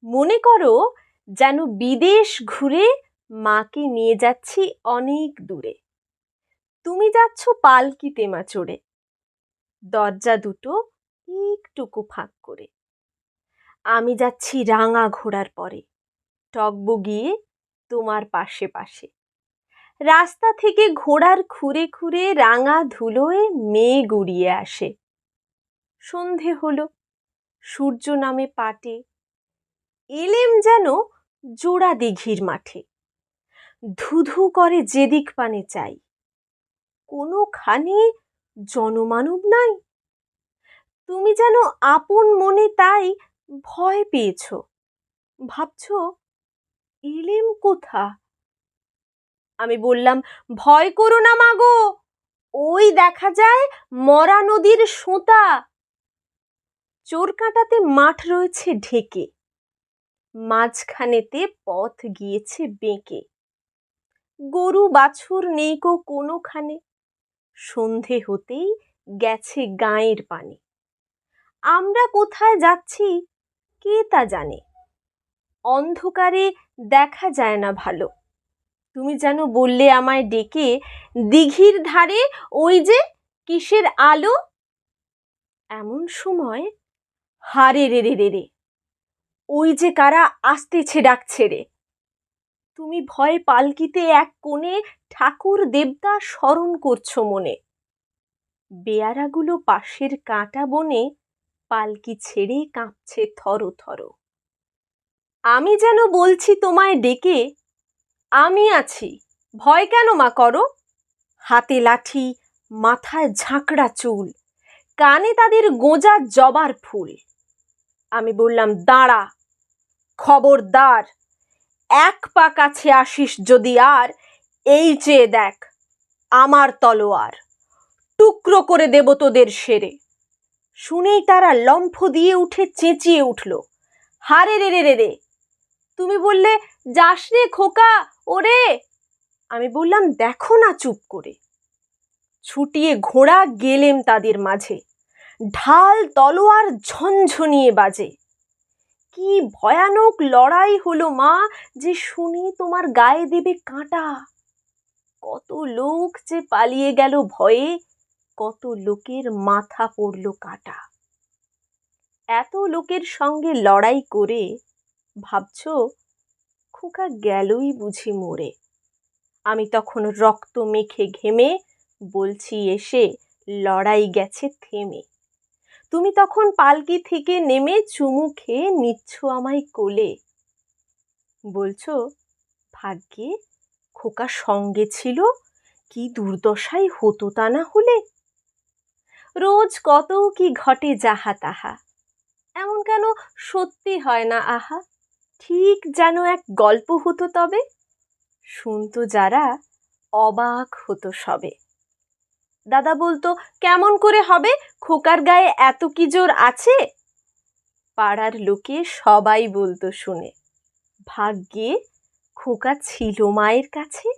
মনে করো যেন বিদেশ ঘুরে মাকে নিয়ে যাচ্ছি অনেক দূরে। তুমি যাচ্ছ পালকিতে মা চড়ে, দরজা দুটো একটুকু ফাঁক করে। আমি যাচ্ছি রাঙা ঘোড়ার পরে, টগবগিয়ে তোমার পাশে পাশে। রাস্তা থেকে ঘোড়ার খুরে খুরে রাঙা ধুলোয় মেঘ উড়িয়ে আসে। সন্ধে হলো, সূর্য নামে পাটে। এলেম যেন জোড়া দিঘির মাঠে। ধুধু করে যেদিক পানে চাই, কোনোখানে জনমানব নাই। তুমি যেন আপন মনে তাই ভয় পেয়েছ, ভাবছ এলেম কোথা। আমি বললাম, ভয় করো না মাগো, ওই দেখা যায় মরা নদীর সোঁতা। চোরকাঁটাতে মাঠ রয়েছে ঢেকে, মাঝখানেতে পথ গিয়েছে বেঁকে। গরু বাছুর নেই কো কোনোখানে, সন্ধে হতেই গেছে গাঁয়ের পানে। আমরা কোথায় যাচ্ছি কে তা জানে, অন্ধকারে দেখা যায় না ভালো। তুমি যেন বললে আমায় ডেকে, দিঘির ধারে ওই যে কিসের আলো। এমন সময় হারে রে রে রে রে, ওই যে কারা আসতেছে ডাকছে রে। তুমি ভয়ে পালকিতে এক কোণে ঠাকুর দেবতা স্মরণ করছো মনে। বেয়ারাগুলো পাশের কাঁটা বনে পালকি ছেড়ে কাঁপছে থর থর। আমি যেন বলছি তোমায় ডেকে, আমি আছি, ভয় কেন মা করো। হাতে লাঠি, মাথায় ঝাঁকড়া চুল, কানে তাদের গোঁজা জবার ফুল। আমি বললাম, দাঁড়া, খবরদার, এক পা কাছে আসিস যদি আর, এই চেয়ে দেখ আমার তলোয়ার, টুকরো করে দেব তোদের সেরে। শুনেই তারা লম্ফ দিয়ে উঠে চেঁচিয়ে উঠল, হারে রে রে রে রে। তুমি বললে, যাস রে খোকা ওরে। আমি বললাম, দেখো না চুপ করে। ছুটিয়ে ঘোড়া গেলেম তাদের মাঝে, ঢাল তলোয়ার ঝনঝনিয়ে বাজে। কি ভয়ানক লড়াই হলো মা, যে শুনে তোমার গায়ে দেবে কাঁটা। কত লোক যে পালিয়ে গেল ভয়ে, কত লোকের মাথা পড়ল কাটা। এত লোকের সঙ্গে লড়াই করে ভাবছ খোকা গেলই বুঝি মরে। আমি তখন রক্ত মেখে ঘেমে বলছি এসে, লড়াই গেছে থেমে। তুমি তখন পালকি থেকে নেমে চুমু খেয়ে নিচ্ছ আমায় কোলে। বলছো, ভাগ্যে খোকা সঙ্গে ছিল, কি দুর্দশাই হতো তা না হলে। রোজ কত কি ঘটে যাহা তাহা, এমন কেন সত্যি হয় না আহা। ঠিক যেন এক গল্প হতো তবে, শুনতো যারা অবাক হতো সবে। দাদা বলতো, কেমন করে হবে, খোকার গায়ে এত কি জোর আছে। পাড়ার লোকে সবাই বলতো শুনে, ভাগ্যে খোকা ছিল মায়ের কাছে।